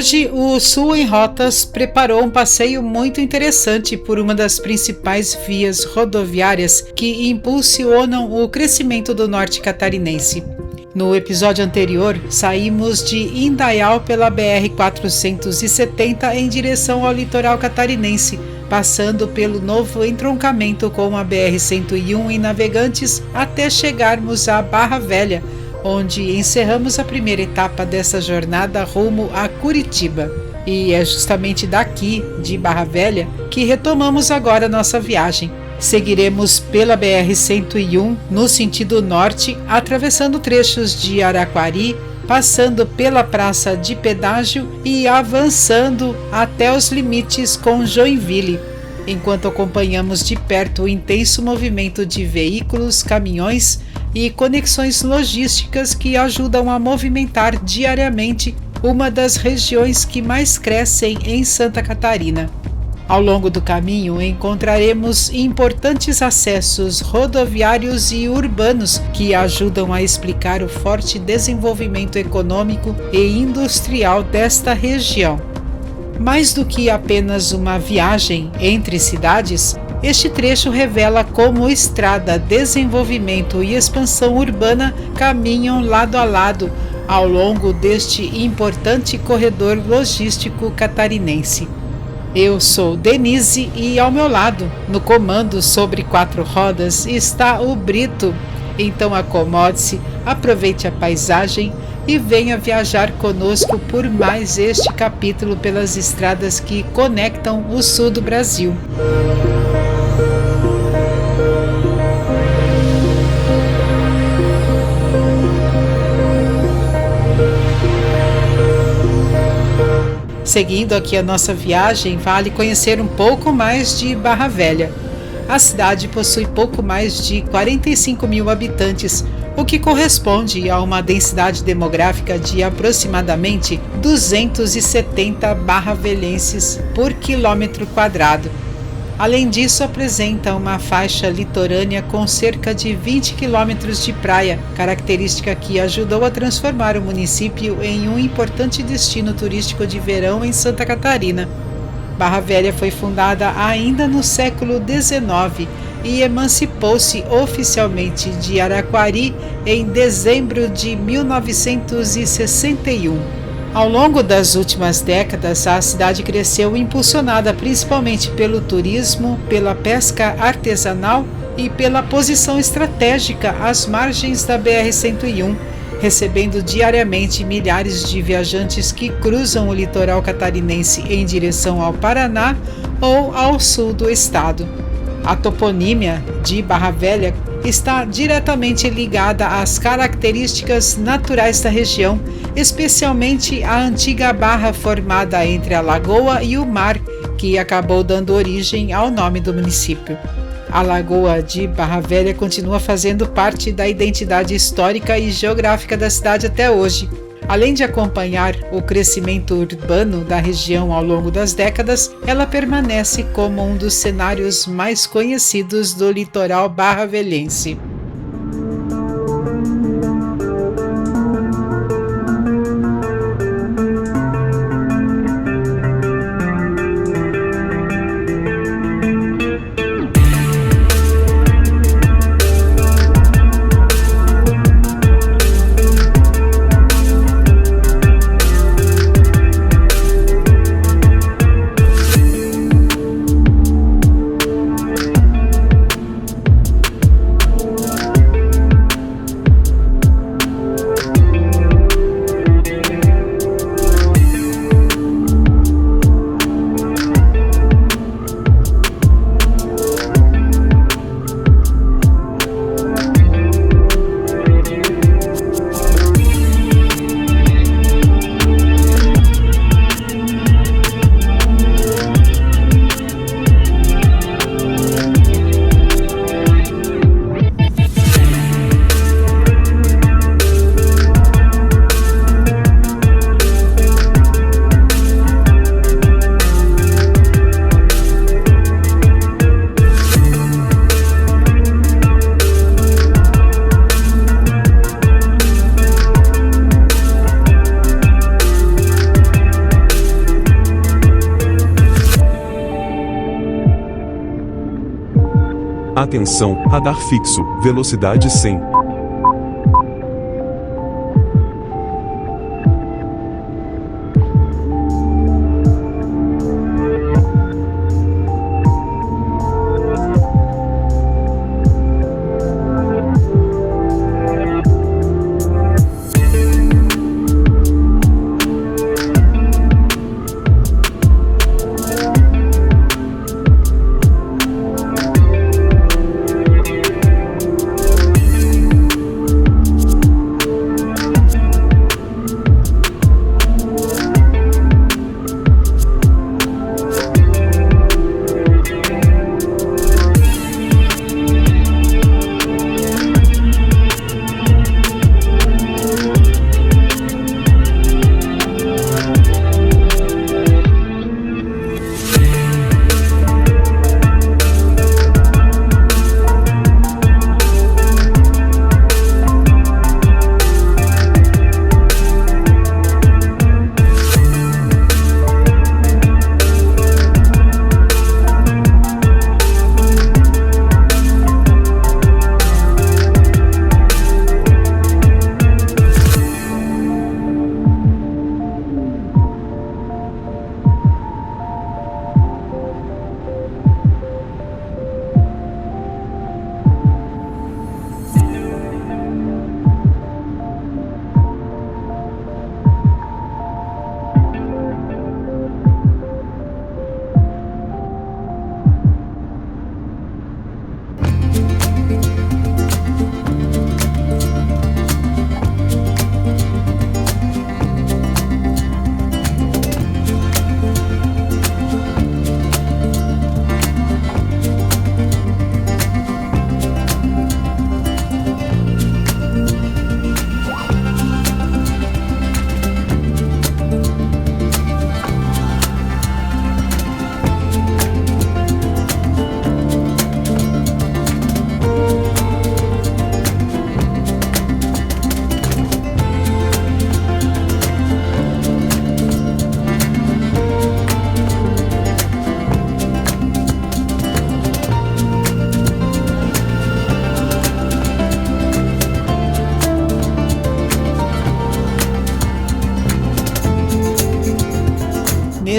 Hoje, o Sul em Rotas preparou um passeio muito interessante por uma das principais vias rodoviárias que impulsionam o crescimento do norte catarinense. No episódio anterior, saímos de Indaial pela BR-470 em direção ao litoral catarinense, passando pelo novo entroncamento com a BR-101 em Navegantes até chegarmos à Barra Velha, onde encerramos a primeira etapa dessa jornada rumo a Curitiba. E é justamente daqui, de Barra Velha, que retomamos agora nossa viagem. Seguiremos pela BR-101 no sentido norte, atravessando trechos de Araquari, passando pela Praça de Pedágio e avançando até os limites com Joinville, enquanto acompanhamos de perto o intenso movimento de veículos, caminhões e conexões logísticas que ajudam a movimentar diariamente uma das regiões que mais crescem em Santa Catarina. Ao longo do caminho encontraremos importantes acessos rodoviários e urbanos que ajudam a explicar o forte desenvolvimento econômico e industrial desta região. Mais do que apenas uma viagem entre cidades, este trecho revela como estrada, desenvolvimento e expansão urbana caminham lado a lado ao longo deste importante corredor logístico catarinense. Eu sou Denise e ao meu lado, no comando sobre 4 rodas, está o Brito. Então acomode-se, aproveite a paisagem e venha viajar conosco por mais este capítulo pelas estradas que conectam o sul do Brasil. Seguindo aqui a nossa viagem, vale conhecer um pouco mais de Barra Velha. A cidade possui pouco mais de 45 mil habitantes, o que corresponde a uma densidade demográfica de aproximadamente 270 barravelhenses por quilômetro quadrado. Além disso, apresenta uma faixa litorânea com cerca de 20 quilômetros de praia, característica que ajudou a transformar o município em um importante destino turístico de verão em Santa Catarina. Barra Velha foi fundada ainda no século XIX e emancipou-se oficialmente de Araquari em dezembro de 1961. Ao longo das últimas décadas, a cidade cresceu impulsionada principalmente pelo turismo, pela pesca artesanal e pela posição estratégica às margens da BR-101, recebendo diariamente milhares de viajantes que cruzam o litoral catarinense em direção ao Paraná ou ao sul do estado. A toponímia de Barra Velha está diretamente ligada às características naturais da região, especialmente a antiga barra formada entre a lagoa e o mar, que acabou dando origem ao nome do município. A Lagoa de Barra Velha continua fazendo parte da identidade histórica e geográfica da cidade até hoje. Além de acompanhar o crescimento urbano da região ao longo das décadas, ela permanece como um dos cenários mais conhecidos do litoral barravelhense. Atenção, radar fixo, velocidade 100.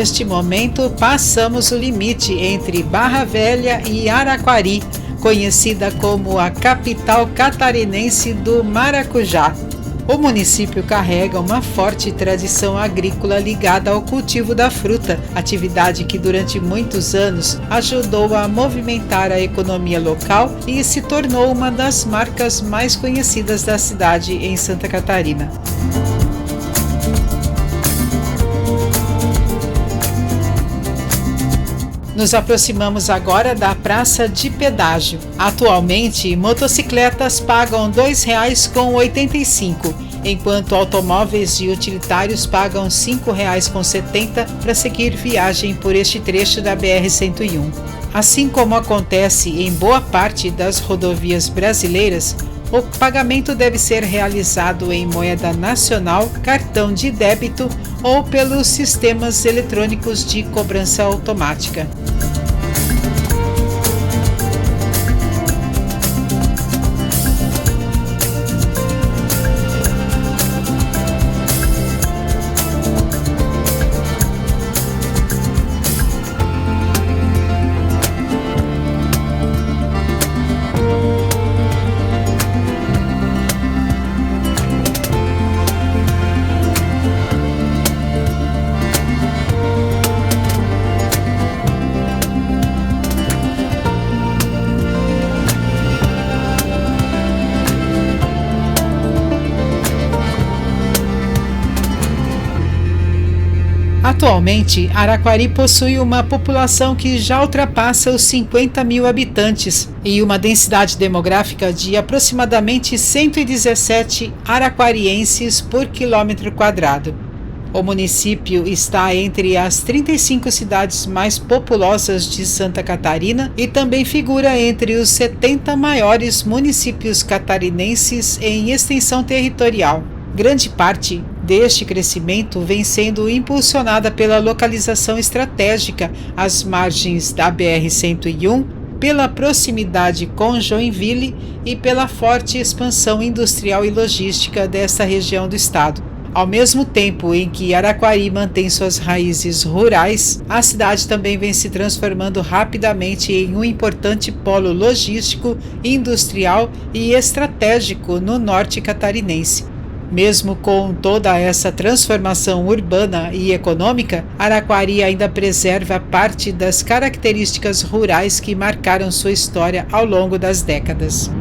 Neste momento, passamos o limite entre Barra Velha e Araquari, conhecida como a capital catarinense do maracujá. O município carrega uma forte tradição agrícola ligada ao cultivo da fruta, atividade que durante muitos anos ajudou a movimentar a economia local e se tornou uma das marcas mais conhecidas da cidade em Santa Catarina. Nos aproximamos agora da Praça de Pedágio. Atualmente, motocicletas pagam R$ 2,85, enquanto automóveis e utilitários pagam R$ 5,70 para seguir viagem por este trecho da BR-101. Assim como acontece em boa parte das rodovias brasileiras, o pagamento deve ser realizado em moeda nacional, cartão de débito ou pelos sistemas eletrônicos de cobrança automática. Atualmente, Araquari possui uma população que já ultrapassa os 50 mil habitantes e uma densidade demográfica de aproximadamente 117 araquarienses por quilômetro quadrado. O município está entre as 35 cidades mais populosas de Santa Catarina e também figura entre os 70 maiores municípios catarinenses em extensão territorial. Grande parte deste crescimento vem sendo impulsionada pela localização estratégica às margens da BR-101, pela proximidade com Joinville e pela forte expansão industrial e logística desta região do estado. Ao mesmo tempo em que Araquari mantém suas raízes rurais, a cidade também vem se transformando rapidamente em um importante polo logístico, industrial e estratégico no norte catarinense. Mesmo com toda essa transformação urbana e econômica, Araquari ainda preserva parte das características rurais que marcaram sua história ao longo das décadas.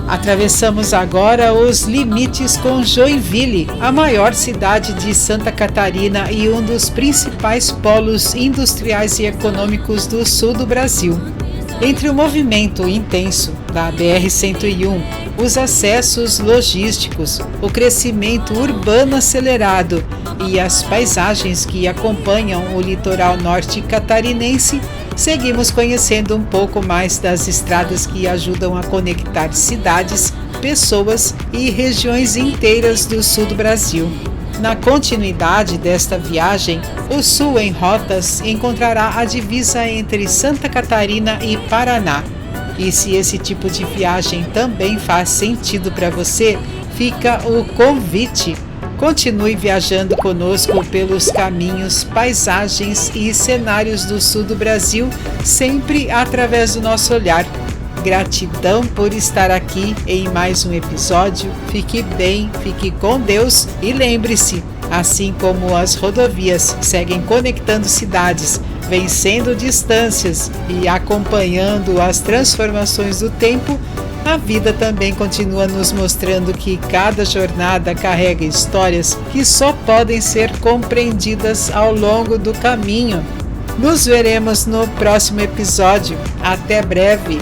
Atravessamos agora os limites com Joinville, a maior cidade de Santa Catarina e um dos principais polos industriais e econômicos do sul do Brasil. Entre o movimento intenso da BR-101, os acessos logísticos, o crescimento urbano acelerado e as paisagens que acompanham o litoral norte catarinense, seguimos conhecendo um pouco mais das estradas que ajudam a conectar cidades, pessoas e regiões inteiras do sul do Brasil. Na continuidade desta viagem, o Sul em Rotas encontrará a divisa entre Santa Catarina e Paraná. E se esse tipo de viagem também faz sentido para você, fica o convite. Continue viajando conosco pelos caminhos, paisagens e cenários do sul do Brasil, sempre através do nosso olhar. Gratidão por estar aqui em mais um episódio. Fique bem, fique com Deus e lembre-se, assim como as rodovias seguem conectando cidades, vencendo distâncias e acompanhando as transformações do tempo, a vida também continua nos mostrando que cada jornada carrega histórias que só podem ser compreendidas ao longo do caminho. Nos veremos no próximo episódio. Até breve!